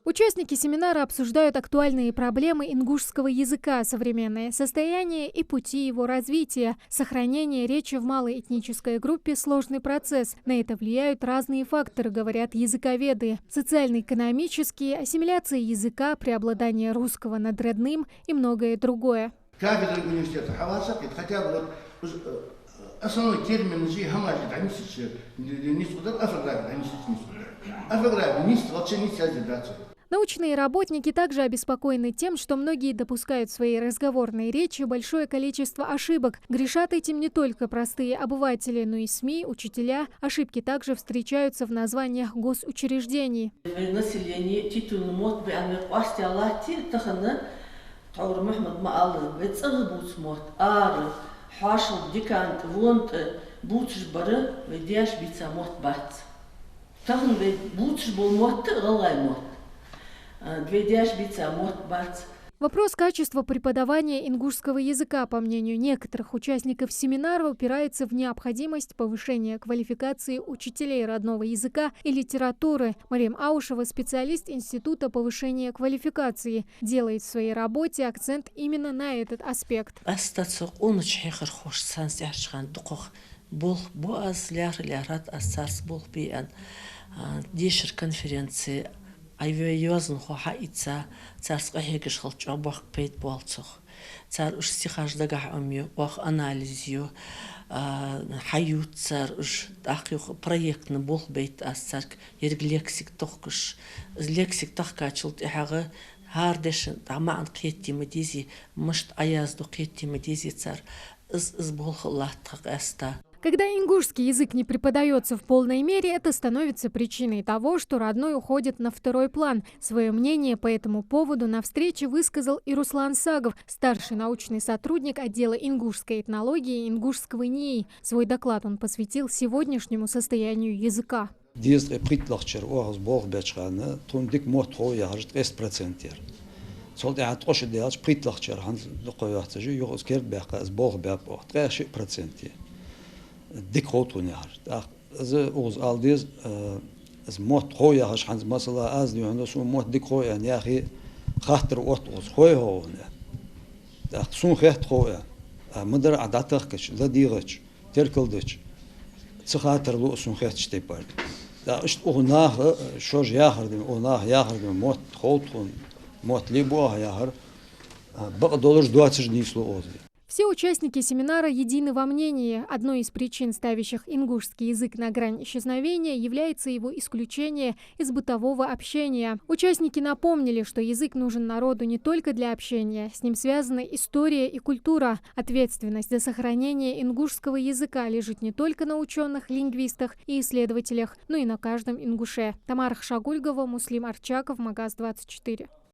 Участники семинара обсуждают актуальные проблемы ингушского языка, современное состояние и пути его развития. Сохранение речи в малой этнической группе – сложный процесс. На это влияют разные факторы, говорят языковеды. Социально-экономические, ассимиляция языка, преобладание русского над родным и многое другое. Кафедра университета Хаваса, хотя бы основной термин Научные работники также обеспокоены тем, что многие допускают в своей разговорной речи большое количество ошибок. Грешат этим не только простые обыватели, но и СМИ, учителя. Ошибки также встречаются в названиях госучреждений. Вопрос качества преподавания ингушского языка, по мнению некоторых участников семинара, упирается в необходимость повышения квалификации учителей родного языка и литературы. Мария Аушева, специалист Института повышения квалификации, делает в своей работе акцент именно на этот аспект. Айвёйозн хоха ица царская хегеш холчабах пейт болцох цар уж стихаждага амью бах анализью хают цар уж ахюх проектны бол бейт асцарк ерг лексик тохкуш лексик тахкачылт хага хардеш таман кетти медизи мышт аязду кетти медизи цар из бол латтак аста. Когда ингушский язык не преподается в полной мере, это становится причиной того, что родной уходит на второй план. Свое мнение по этому поводу на встрече высказал и Руслан Сагов, старший научный сотрудник отдела ингушской этнологии и ингушского НИИ. Свой доклад он посвятил сегодняшнему состоянию языка. ديك خوتون يهر از اوز آلدیز از موت خوی هاش هنز مثلا از دیوانه سو موت ديك خوی ان یاخی خاطر وقت اوز خوی هو نه داخ سون خیت خوی مدر عداتخ کش لدیغش ترکلدش خاطر لو سون خیت شتی بار دا اشت اوناه شوج یاخردم اوناه یاخردم موت خوتون موت ليبوها یاخر بقى دولار 20 نیسلو اوز. Все участники семинара едины во мнении. Одной из причин, ставящих ингушский язык на грань исчезновения, является его исключение из бытового общения. Участники напомнили, что язык нужен народу не только для общения. С ним связаны история и культура. Ответственность за сохранение ингушского языка лежит не только на ученых, лингвистах и исследователях, но и на каждом ингуше. Тамара Хшагульгова, Муслим Арчаков, Магаз 24.